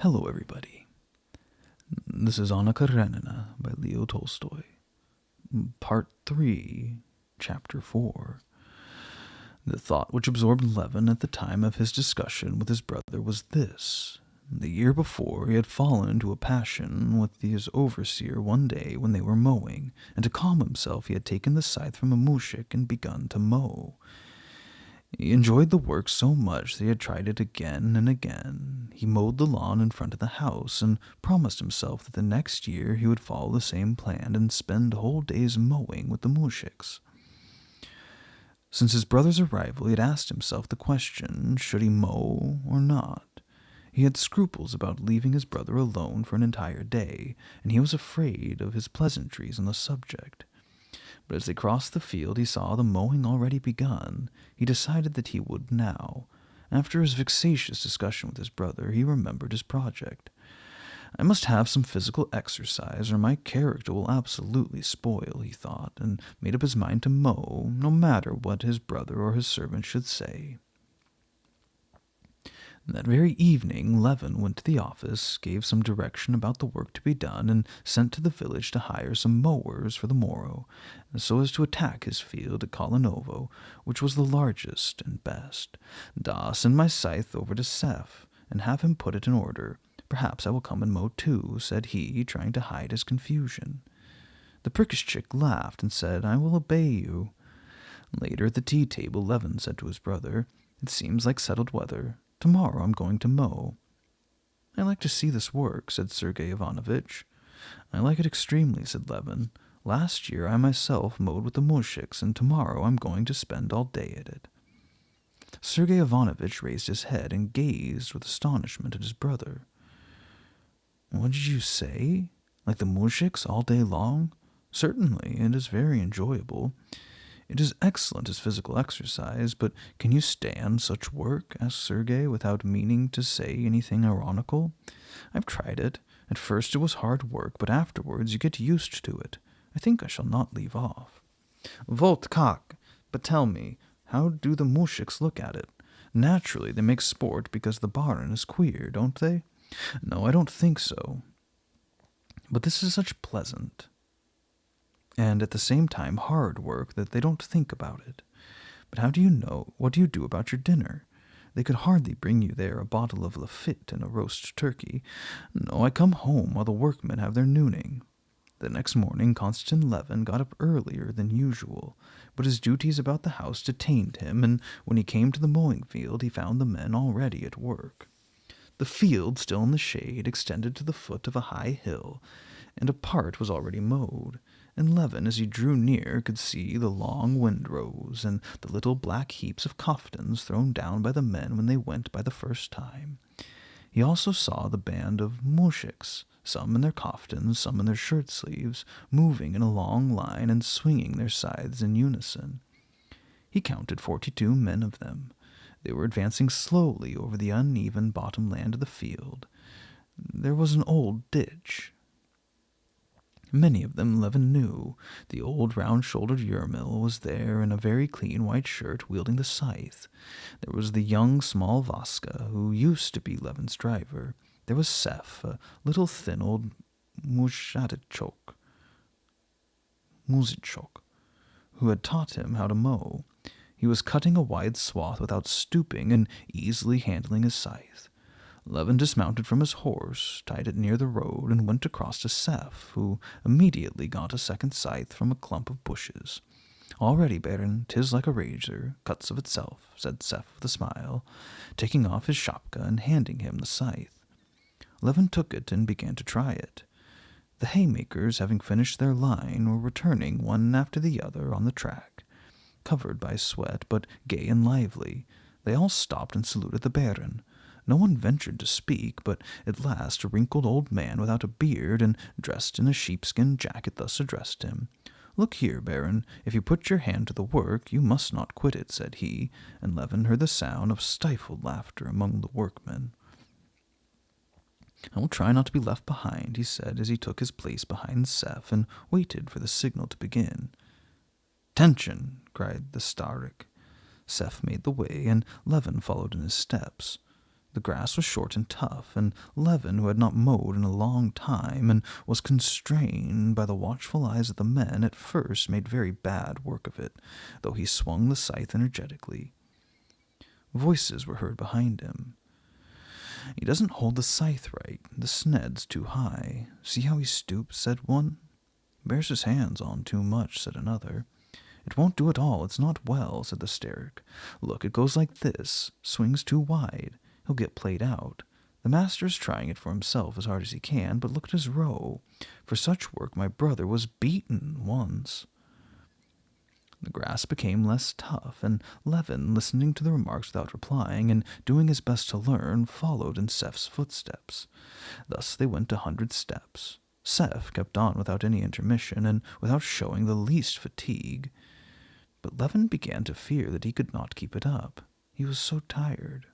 Hello, everybody. This is Anna Karenina by Leo Tolstoy. Part 3, Chapter 4. The thought which absorbed Levin at the time of his discussion with his brother was this. The year before, he had fallen into a passion with his overseer one day when they were mowing, and to calm himself he had taken the scythe from a mushik and begun to mow. He enjoyed the work so much that he had tried it again and again. He mowed the lawn in front of the house and promised himself that the next year he would follow the same plan and spend whole days mowing with the mushiks. Since his brother's arrival, he had asked himself the question, should he mow or not? He had scruples about leaving his brother alone for an entire day, and he was afraid of his pleasantries on the subject. But as they crossed the field, he saw the mowing already begun. He decided that he would now. After his vexatious discussion with his brother, he remembered his project. I must have some physical exercise, or my character will absolutely spoil, he thought, and made up his mind to mow, no matter what his brother or his servant should say. That very evening, Levin went to the office, gave some direction about the work to be done, and sent to the village to hire some mowers for the morrow, so as to attack his field at Kalinovo, which was the largest and best. Send my scythe over to Seth, and have him put it in order. Perhaps I will come and mow too, said he, trying to hide his confusion. The prikishchik laughed and said, I will obey you. Later at the tea-table, Levin said to his brother, It seems like settled weather. Tomorrow I'm going to mow. I like to see this work, said Sergei Ivanovitch. I like it extremely, said Levin. Last year I myself mowed with the mushiks, and tomorrow I'm going to spend all day at it. Sergei Ivanovitch raised his head and gazed with astonishment at his brother. What did you say? Like the mushiks all day long? Certainly, it is very enjoyable. It is excellent as physical exercise, but can you stand such work? Asked Sergei, without meaning to say anything ironical. I've tried it. At first it was hard work, but afterwards you get used to it. I think I shall not leave off. Volt kak! But tell me, how do the mushiks look at it? Naturally, they make sport because the barin is queer, don't they? No, I don't think so. But this is such pleasant and at the same time hard work that they don't think about it. But how do you know? What do you do about your dinner? They could hardly bring you there a bottle of Lafitte and a roast turkey. No, I come home while the workmen have their nooning. The next morning Konstantin Levin got up earlier than usual, but his duties about the house detained him, and when he came to the mowing field he found the men already at work. The field, still in the shade, extended to the foot of a high hill, and a part was already mowed, and Levin, as he drew near, could see the long windrows and the little black heaps of kaftans thrown down by the men when they went by the first time. He also saw the band of mushiks, some in their kaftans, some in their shirt-sleeves, moving in a long line and swinging their scythes in unison. He counted 42 men of them. They were advancing slowly over the uneven bottom land of the field. There was an old ditch. Many of them Levin knew. The old round-shouldered Yermil was there in a very clean white shirt, wielding the scythe. There was the young small Vaska, who used to be Levin's driver. There was Sef, a little thin old muzhitchok, who had taught him how to mow. He was cutting a wide swath without stooping and easily handling his scythe. Levin dismounted from his horse, tied it near the road, and went across to Seth, who immediately got a second scythe from a clump of bushes. All ready, Baron, 'tis like a razor, cuts of itself, said Seth with a smile, taking off his shapka and handing him the scythe. Levin took it and began to try it. The haymakers, having finished their line, were returning one after the other on the track. Covered by sweat, but gay and lively, they all stopped and saluted the Baron. No one ventured to speak, but at last a wrinkled old man without a beard and dressed in a sheepskin jacket thus addressed him. Look here, Baron, if you put your hand to the work, you must not quit it, said he, and Levin heard the sound of stifled laughter among the workmen. I will try not to be left behind, he said, as he took his place behind Seth and waited for the signal to begin. Attention, cried the Starik. Seth made the way, and Levin followed in his steps. The grass was short and tough, and Levin, who had not mowed in a long time and was constrained by the watchful eyes of the men, at first made very bad work of it, though he swung the scythe energetically. Voices were heard behind him. "He doesn't hold the scythe right. The sned's too high. See how he stoops," said one. "Bears his hands on too much," said another. "It won't do at all. It's not well," said the Sterrick. "Look, it goes like this. Swings too wide. He'll get played out. The master's trying it for himself as hard as he can, but look at his row. For such work my brother was beaten once." The grass became less tough, and Levin, listening to the remarks without replying, and doing his best to learn, followed in Seth's footsteps. Thus they went 100 steps. Seth kept on without any intermission, and without showing the least fatigue. But Levin began to fear that he could not keep it up. He was so tired.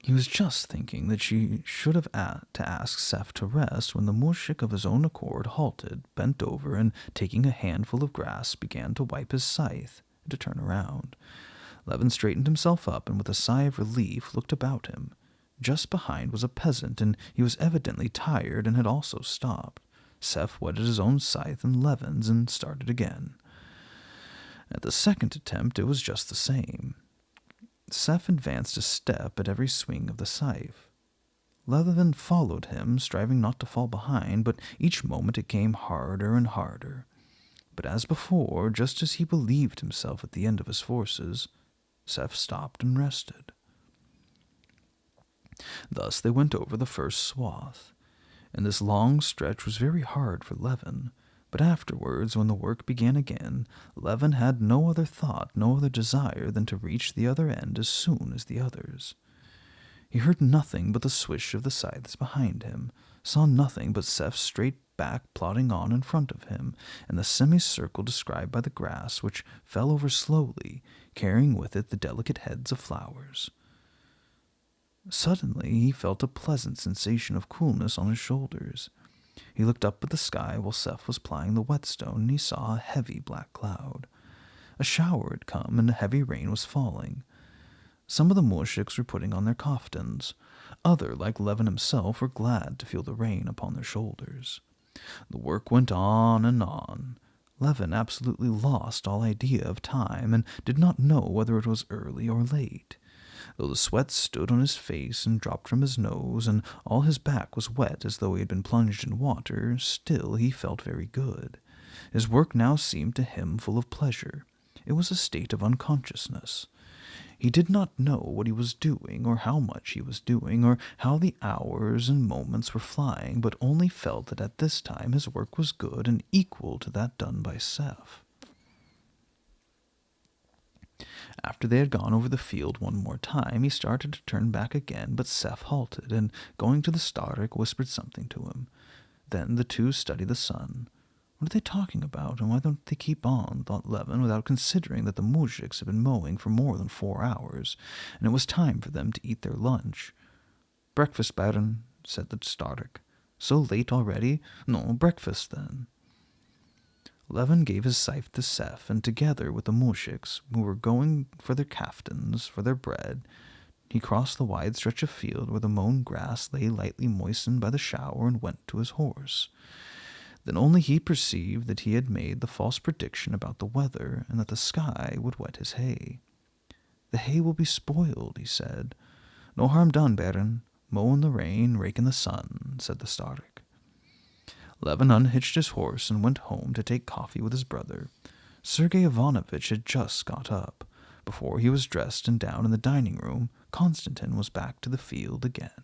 He was just thinking that she should have to ask Seth to rest when the muzhik of his own accord halted, bent over, and taking a handful of grass began to wipe his scythe and to turn around. Levin straightened himself up and with a sigh of relief looked about him. Just behind was a peasant, and he was evidently tired and had also stopped. Seth whetted his own scythe and Levin's and started again. At the second attempt it was just the same. Seth advanced a step at every swing of the scythe. Levin followed him, striving not to fall behind, but each moment it came harder and harder. But as before, just as he believed himself at the end of his forces, Seth stopped and rested. Thus they went over the first swath, and this long stretch was very hard for Levin. But afterwards, when the work began again, Levin had no other thought, no other desire than to reach the other end as soon as the others. He heard nothing but the swish of the scythes behind him, saw nothing but Seth's straight back plodding on in front of him, and the semicircle described by the grass, which fell over slowly, carrying with it the delicate heads of flowers. Suddenly he felt a pleasant sensation of coolness on his shoulders. He looked up at the sky while Seth was plying the whetstone, and he saw a heavy black cloud. A shower had come, and a heavy rain was falling. Some of the muzhiks were putting on their kaftans. Others, like Levin himself, were glad to feel the rain upon their shoulders. The work went on and on. Levin absolutely lost all idea of time, and did not know whether it was early or late. Though the sweat stood on his face and dropped from his nose, and all his back was wet as though he had been plunged in water, still he felt very good. His work now seemed to him full of pleasure. It was a state of unconsciousness. He did not know what he was doing, or how much he was doing, or how the hours and moments were flying, but only felt that at this time his work was good and equal to that done by Seth. After they had gone over the field one more time, he started to turn back again, but Seth halted, and going to the Sterrick, whispered something to him. Then the two studied the sun. What are they talking about, and why don't they keep on, thought Levin, without considering that the muzhiks had been mowing for more than 4 hours, and it was time for them to eat their lunch. "Breakfast, Baron," said the Sterrick. "So late already? No, breakfast, then." Levin gave his scythe to Seth, and together with the muzhiks, who were going for their kaftans, for their bread, he crossed the wide stretch of field where the mown grass lay lightly moistened by the shower, and went to his horse. Then only he perceived that he had made the false prediction about the weather, and that the sky would wet his hay. "The hay will be spoiled," he said. "No harm done, Baron. Mow in the rain, rake in the sun," said the Sterrick. Levin unhitched his horse and went home to take coffee with his brother. Sergei Ivanovitch had just got up. Before he was dressed and down in the dining room, Konstantin was back to the field again.